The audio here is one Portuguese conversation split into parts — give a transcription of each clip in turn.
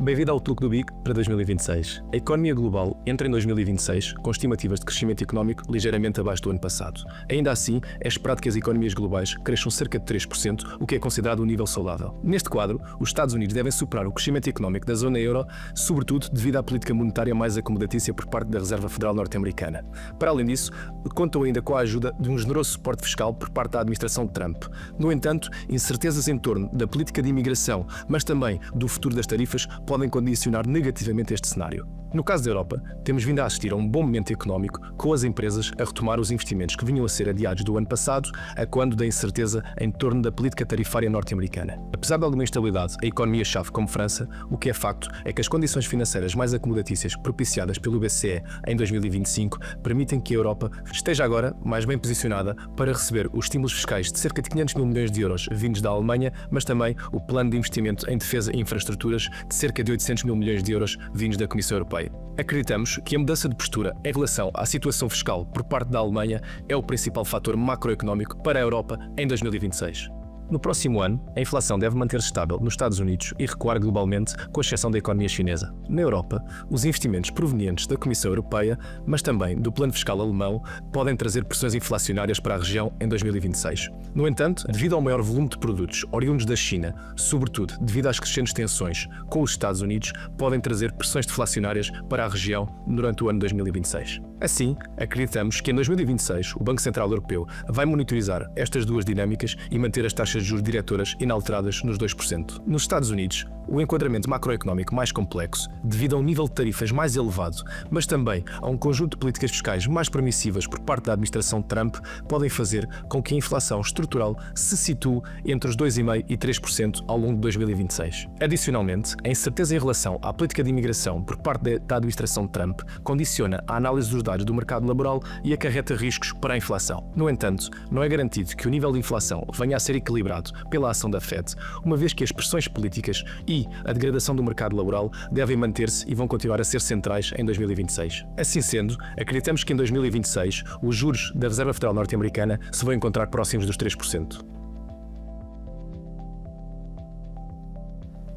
Bem-vindo ao Outlook do BIC para 2026. A economia global entra em 2026 com estimativas de crescimento económico ligeiramente abaixo do ano passado. Ainda assim, é esperado que as economias globais cresçam cerca de 3%, o que é considerado um nível saudável. Neste quadro, os Estados Unidos devem superar o crescimento económico da zona euro, sobretudo devido à política monetária mais acomodatícia por parte da Reserva Federal norte-americana. Para além disso, contam ainda com a ajuda de um generoso suporte fiscal por parte da administração de Trump. No entanto, incertezas em torno da política de imigração, mas também do futuro das tarifas, podem condicionar negativamente este cenário. No caso da Europa, temos vindo a assistir a um bom momento económico, com as empresas a retomar os investimentos que vinham a ser adiados do ano passado, a quando da incerteza em torno da política tarifária norte-americana. Apesar de alguma instabilidade, a economia-chave como França, o que é facto é que as condições financeiras mais acomodatícias propiciadas pelo BCE em 2025 permitem que a Europa esteja agora mais bem posicionada para receber os estímulos fiscais de cerca de 500 mil milhões de euros vindos da Alemanha, mas também o plano de investimento em defesa e infraestruturas de cerca de 800 mil milhões de euros vindos da Comissão Europeia. Acreditamos que a mudança de postura em relação à situação fiscal por parte da Alemanha é o principal fator macroeconómico para a Europa em 2026. No próximo ano, a inflação deve manter-se estável nos Estados Unidos e recuar globalmente, com exceção da economia chinesa. Na Europa, os investimentos provenientes da Comissão Europeia, mas também do plano fiscal alemão, podem trazer pressões inflacionárias para a região em 2026. No entanto, devido ao maior volume de produtos oriundos da China, sobretudo devido às crescentes tensões com os Estados Unidos, podem trazer pressões deflacionárias para a região durante o ano 2026. Assim, acreditamos que em 2026 o Banco Central Europeu vai monitorizar estas duas dinâmicas e manter as taxas de juros diretoras inalteradas nos 2%. Nos Estados Unidos, o enquadramento macroeconómico mais complexo, devido a um nível de tarifas mais elevado, mas também a um conjunto de políticas fiscais mais permissivas por parte da administração Trump, podem fazer com que a inflação estrutural se situe entre os 2,5% e 3% ao longo de 2026. Adicionalmente, a incerteza em relação à política de imigração por parte da administração Trump condiciona a análise dos dados do mercado laboral e acarreta riscos para a inflação. No entanto, não é garantido que o nível de inflação venha a ser equilibrado pela ação da Fed, uma vez que as pressões políticas e a degradação do mercado laboral devem manter-se e vão continuar a ser centrais em 2026. Assim sendo, acreditamos que em 2026 os juros da Reserva Federal norte-americana se vão encontrar próximos dos 3%.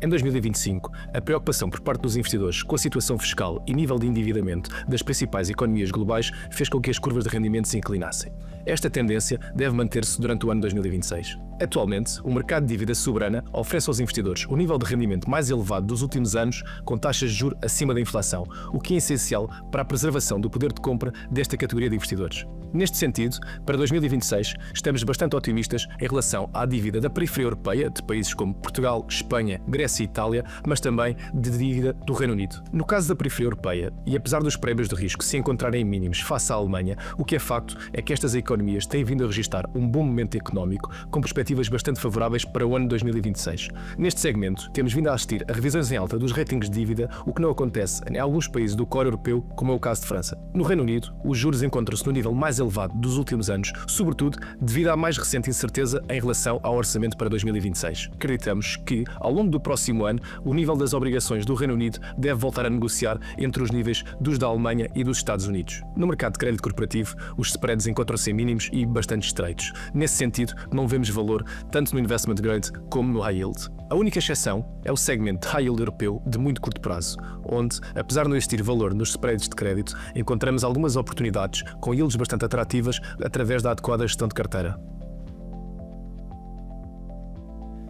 Em 2025, a preocupação por parte dos investidores com a situação fiscal e nível de endividamento das principais economias globais fez com que as curvas de rendimento se inclinassem. Esta tendência deve manter-se durante o ano 2026. Atualmente, o mercado de dívida soberana oferece aos investidores o nível de rendimento mais elevado dos últimos anos, com taxas de juros acima da inflação, o que é essencial para a preservação do poder de compra desta categoria de investidores. Neste sentido, para 2026, estamos bastante otimistas em relação à dívida da periferia europeia, de países como Portugal, Espanha, Grécia e Itália, mas também de dívida do Reino Unido. No caso da periferia europeia, e apesar dos prémios de risco se encontrarem mínimos face à Alemanha, o que é facto é que estas economias têm vindo a registrar um bom momento económico, com perspectivas bastante favoráveis para o ano 2026. Neste segmento, temos vindo a assistir a revisões em alta dos ratings de dívida, o que não acontece em alguns países do core europeu, como é o caso de França. No Reino Unido, os juros encontram-se no nível mais elevado dos últimos anos, sobretudo devido à mais recente incerteza em relação ao orçamento para 2026. Acreditamos que, ao longo do próximo ano, o nível das obrigações do Reino Unido deve voltar a negociar entre os níveis dos da Alemanha e dos Estados Unidos. No mercado de crédito corporativo, os spreads encontram-se em mínimos e bastante estreitos. Nesse sentido, não vemos valor tanto no investment grade como no high yield. A única exceção é o segmento de high yield europeu de muito curto prazo, onde, apesar de não existir valor nos spreads de crédito, encontramos algumas oportunidades com yields bastante atrativas através da adequada gestão de carteira.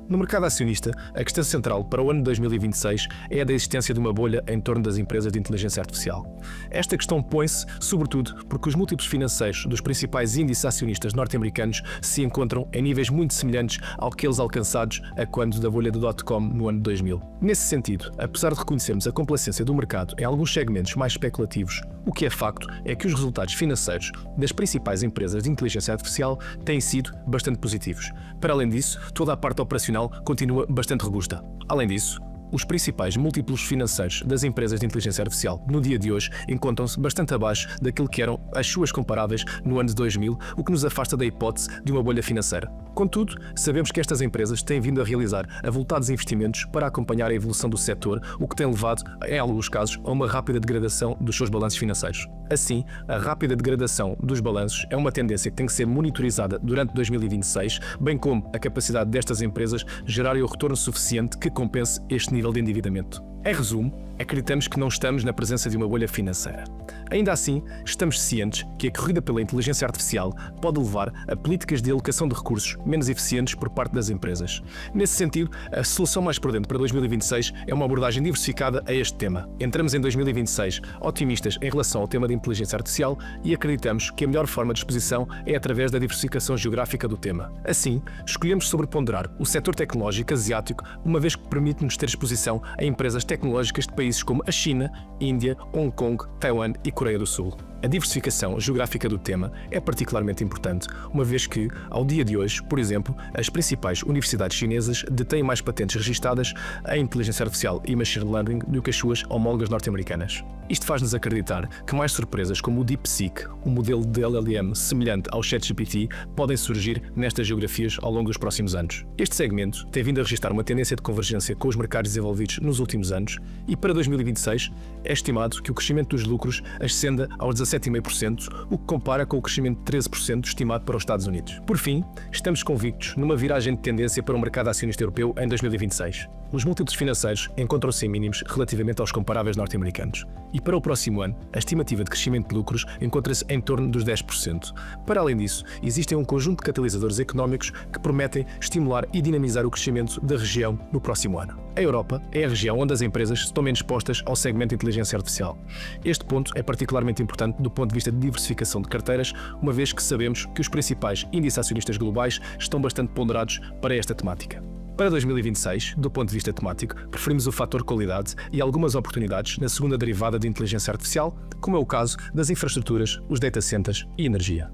No mercado acionista, a questão central para o ano de 2026 é a da existência de uma bolha em torno das empresas de inteligência artificial. Esta questão põe-se, sobretudo, porque os múltiplos financeiros dos principais índices acionistas norte-americanos se encontram em níveis muito semelhantes àqueles alcançados a quando da bolha do dot-com no ano de 2000. Nesse sentido, apesar de reconhecermos a complacência do mercado em alguns segmentos mais especulativos, o que é facto é que os resultados financeiros das principais empresas de inteligência artificial têm sido bastante positivos. Para além disso, toda a parte operacional continua bastante robusta. Além disso, os principais múltiplos financeiros das empresas de inteligência artificial no dia de hoje encontram-se bastante abaixo daquilo que eram as suas comparáveis no ano de 2000, o que nos afasta da hipótese de uma bolha financeira. Contudo, sabemos que estas empresas têm vindo a realizar avultados investimentos para acompanhar a evolução do setor, o que tem levado, em alguns casos, a uma rápida degradação dos seus balanços financeiros. Assim, a rápida degradação dos balanços é uma tendência que tem que ser monitorizada durante 2026, bem como a capacidade destas empresas gerarem o retorno suficiente que compense este nível de endividamento. Em resumo, acreditamos que não estamos na presença de uma bolha financeira. Ainda assim, estamos cientes que a corrida pela inteligência artificial pode levar a políticas de alocação de recursos menos eficientes por parte das empresas. Nesse sentido, a solução mais prudente para 2026 é uma abordagem diversificada a este tema. Entramos em 2026 otimistas em relação ao tema de inteligência artificial e acreditamos que a melhor forma de exposição é através da diversificação geográfica do tema. Assim, escolhemos sobreponderar o setor tecnológico asiático, uma vez que permite-nos ter exposição a empresas tecnológicas de países como a China, Índia, Hong Kong, Taiwan e Coreia do Sul. A diversificação geográfica do tema é particularmente importante, uma vez que, ao dia de hoje, por exemplo, as principais universidades chinesas detêm mais patentes registadas em inteligência artificial e machine learning do que as suas homólogas norte-americanas. Isto faz-nos acreditar que mais surpresas como o DeepSeek, um modelo de LLM semelhante ao ChatGPT, podem surgir nestas geografias ao longo dos próximos anos. Este segmento tem vindo a registrar uma tendência de convergência com os mercados desenvolvidos nos últimos anos e para 2026 é estimado que o crescimento dos lucros ascenda aos 17,5%, o que compara com o crescimento de 13% estimado para os Estados Unidos. Por fim, estamos convictos numa viragem de tendência para o mercado acionista europeu em 2026. Os múltiplos financeiros encontram-se em mínimos relativamente aos comparáveis norte-americanos. E para o próximo ano, a estimativa de crescimento de lucros encontra-se em torno dos 10%. Para além disso, existem um conjunto de catalisadores económicos que prometem estimular e dinamizar o crescimento da região no próximo ano. A Europa é a região onde as empresas estão menos expostas ao segmento de inteligência artificial. Este ponto é particularmente importante do ponto de vista de diversificação de carteiras, uma vez que sabemos que os principais índices acionistas globais estão bastante ponderados para esta temática. Para 2026, do ponto de vista temático, preferimos o fator qualidade e algumas oportunidades na segunda derivada de inteligência artificial, como é o caso das infraestruturas, os data centers e energia.